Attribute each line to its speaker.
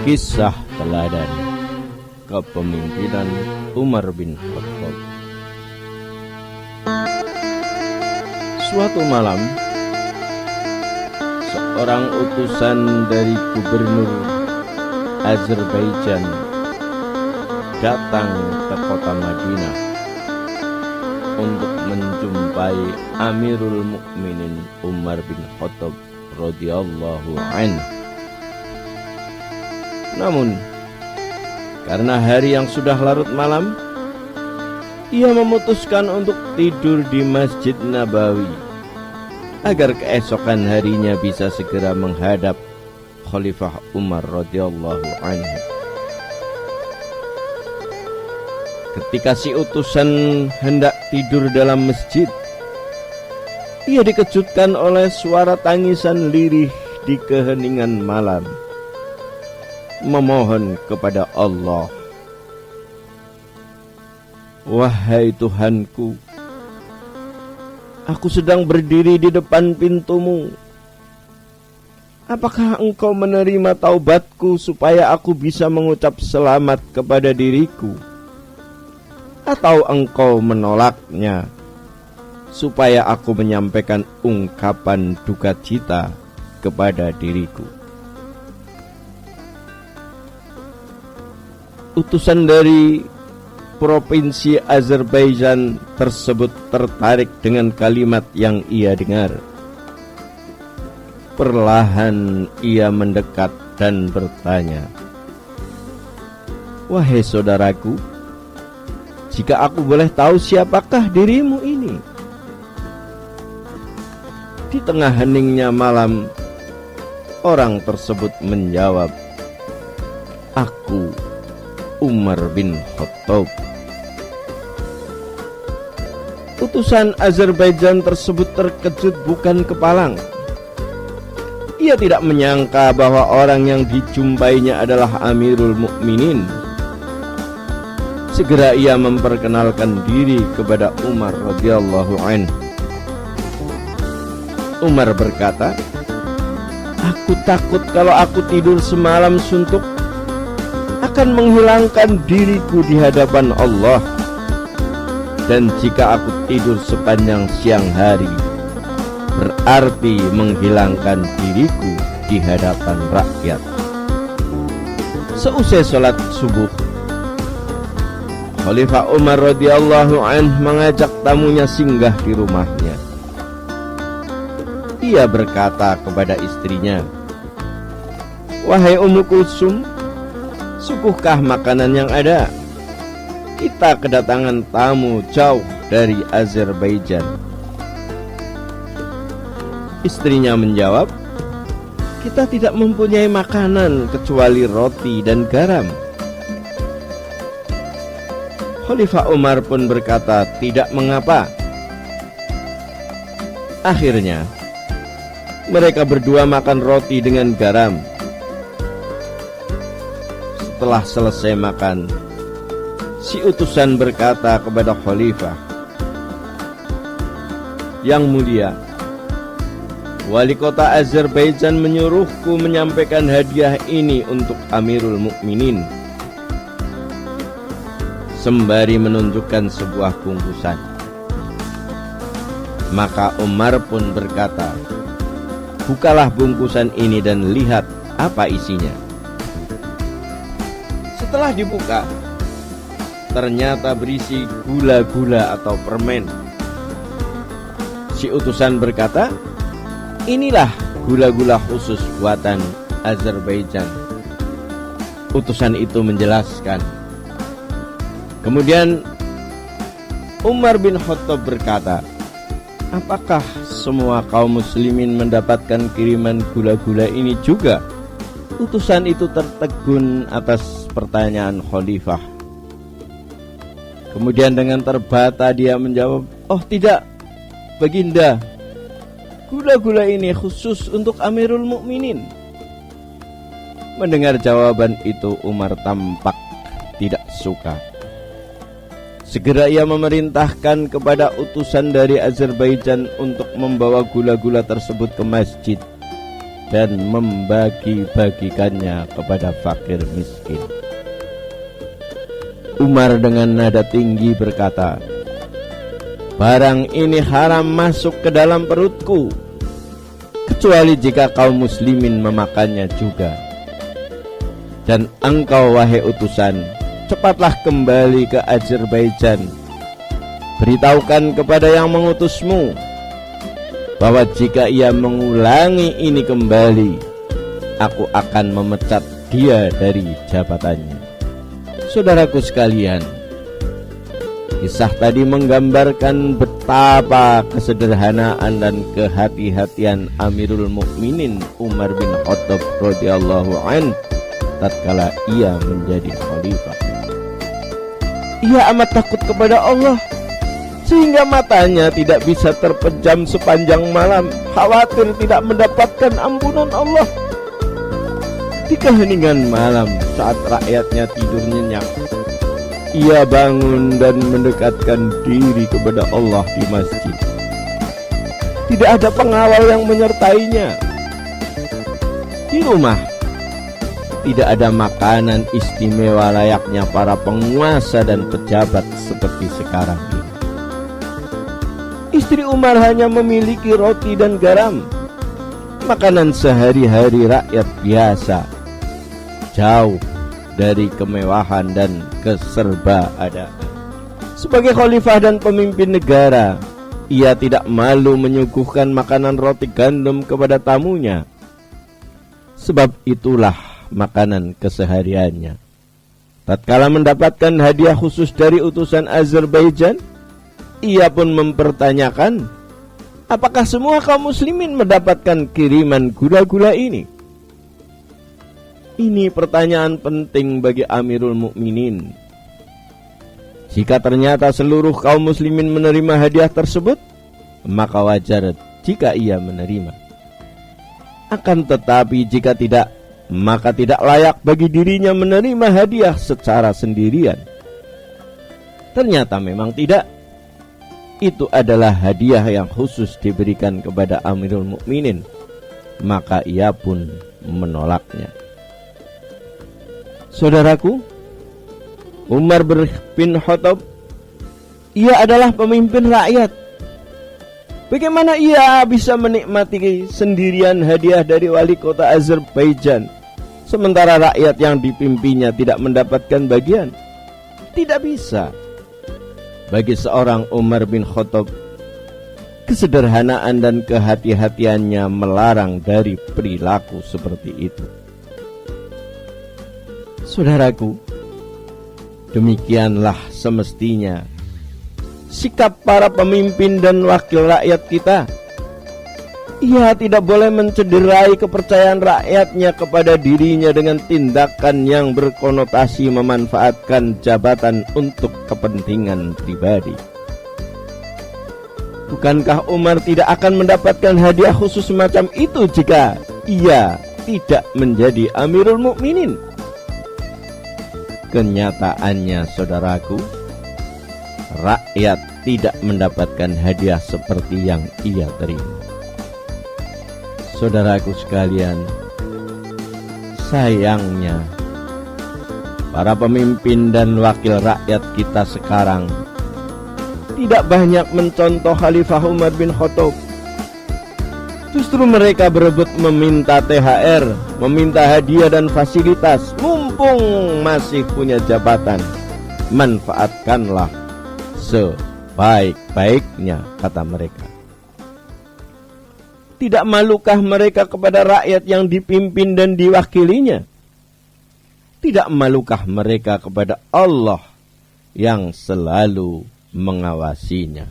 Speaker 1: Kisah teladan kepemimpinan Umar bin Khattab. Suatu malam, seorang utusan dari gubernur Azerbaijan datang ke kota Madinah untuk menjumpai Amirul Mukminin Umar bin Khattab radhiyallahu anhu. Namun, karena hari yang sudah larut malam, ia memutuskan untuk tidur di Masjid Nabawi agar keesokan harinya bisa segera menghadap Khalifah Umar radhiyallahu anhu. Ketika si utusan hendak tidur dalam masjid, ia dikejutkan oleh suara tangisan lirih di keheningan malam, memohon kepada Allah, "Wahai Tuhanku, aku sedang berdiri di depan pintumu. Apakah engkau menerima taubatku supaya aku bisa mengucap selamat kepada diriku? Atau engkau menolaknya supaya aku menyampaikan ungkapan duka cita kepada diriku?" Utusan dari provinsi Azerbaijan tersebut tertarik dengan kalimat yang ia dengar. Perlahan ia mendekat dan bertanya, "Wahai saudaraku, jika aku boleh tahu siapakah dirimu ini?" Di tengah heningnya malam, orang tersebut menjawab, "Aku Umar bin Khattab." Utusan Azerbaijan tersebut terkejut bukan kepalang. Ia tidak menyangka bahwa orang yang dijumpainya adalah Amirul Mukminin. Segera ia memperkenalkan diri kepada Umar radhiyallahu anhu. Umar berkata, "Aku takut kalau aku tidur semalam suntuk akan menghilangkan diriku di hadapan Allah. Dan jika aku tidur sepanjang siang hari, berarti menghilangkan diriku di hadapan rakyat." Seusai sholat subuh, Khalifah Umar radhiyallahu anhu mengajak tamunya singgah di rumahnya. Ia berkata kepada istrinya, "Wahai Ummu Kulsum, suguhkah makanan yang ada? Kita kedatangan tamu jauh dari Azerbaijan." Istrinya menjawab, "Kita tidak mempunyai makanan kecuali roti dan garam." Khalifah Umar pun berkata, "Tidak mengapa." Akhirnya, mereka berdua makan roti dengan garam. Setelah selesai makan, si utusan berkata kepada Khalifah, "Yang mulia, wali kota Azerbaijan menyuruhku menyampaikan hadiah ini untuk Amirul Mukminin," sembari menunjukkan sebuah bungkusan. Maka Umar pun berkata, "Bukalah bungkusan ini dan lihat apa isinya." Setelah dibuka, ternyata berisi gula-gula atau permen. Si utusan berkata, "Inilah gula-gula khusus buatan Azerbaijan." Utusan itu menjelaskan. Kemudian Umar bin Khattab berkata, "Apakah semua kaum muslimin mendapatkan kiriman gula-gula ini juga?" Utusan itu tertegun atas pertanyaan Khalifah. Kemudian dengan terbata dia menjawab, "Oh tidak, Baginda, gula-gula ini khusus untuk Amirul Mukminin." Mendengar jawaban itu, Umar tampak tidak suka. Segera ia memerintahkan kepada utusan dari Azerbaijan untuk membawa gula-gula tersebut ke masjid dan membagi-bagikannya kepada fakir miskin. Umar dengan nada tinggi berkata, "Barang ini haram masuk ke dalam perutku, kecuali jika kaum muslimin memakannya juga. Dan engkau wahai utusan, cepatlah kembali ke Azerbaijan. Beritahukan kepada yang mengutusmu bahwa jika ia mengulangi ini kembali, aku akan memecat dia dari jabatannya." Saudaraku sekalian, kisah tadi menggambarkan betapa kesederhanaan dan kehati-hatian Amirul Mukminin Umar bin Khattab radhiyallahu an tatkala ia menjadi khalifah. Ia amat takut kepada Allah sehingga matanya tidak bisa terpejam sepanjang malam, khawatir tidak mendapatkan ampunan Allah. Di keheningan malam saat rakyatnya tidur nyenyak, ia bangun dan mendekatkan diri kepada Allah di masjid. Tidak ada pengawal yang menyertainya. Di rumah tidak ada makanan istimewa layaknya para penguasa dan pejabat seperti sekarang ini. Istri Umar hanya memiliki roti dan garam, makanan sehari-hari rakyat biasa, jauh dari kemewahan dan keserba-adaan. Sebagai khalifah dan pemimpin negara, ia tidak malu menyuguhkan makanan roti gandum kepada tamunya, sebab itulah makanan kesehariannya. Tatkala mendapatkan hadiah khusus dari utusan Azerbaijan, ia pun mempertanyakan, apakah semua kaum muslimin mendapatkan kiriman gula-gula ini? Ini pertanyaan penting bagi Amirul Mukminin. Jika ternyata seluruh kaum muslimin menerima hadiah tersebut, maka wajar jika ia menerima. Akan tetapi jika tidak, maka tidak layak bagi dirinya menerima hadiah secara sendirian. Ternyata memang tidak. Itu adalah hadiah yang khusus diberikan kepada Amirul Mukminin, maka ia pun menolaknya. Saudaraku, Umar bin Khattab, ia adalah pemimpin rakyat. Bagaimana ia bisa menikmati sendirian hadiah dari wali kota Azerbaijan, sementara rakyat yang dipimpinnya tidak mendapatkan bagian? Tidak bisa. Bagi seorang Umar bin Khattab, kesederhanaan dan kehati-hatiannya melarang dari perilaku seperti itu. Saudaraku, demikianlah semestinya sikap para pemimpin dan wakil rakyat kita. Ia tidak boleh mencederai kepercayaan rakyatnya kepada dirinya dengan tindakan yang berkonotasi memanfaatkan jabatan untuk kepentingan pribadi. Bukankah Umar tidak akan mendapatkan hadiah khusus semacam itu jika ia tidak menjadi Amirul Mukminin? Kenyataannya, saudaraku, rakyat tidak mendapatkan hadiah seperti yang ia terima. Saudaraku sekalian, sayangnya para pemimpin dan wakil rakyat kita sekarang tidak banyak mencontoh Khalifah Umar bin Khattab. Justru mereka berebut meminta THR, meminta hadiah dan fasilitas, mumpung masih punya jabatan. Manfaatkanlah sebaik-baiknya, kata mereka. Tidak malukah mereka kepada rakyat yang dipimpin dan diwakilinya? Tidak malukah mereka kepada Allah yang selalu mengawasinya?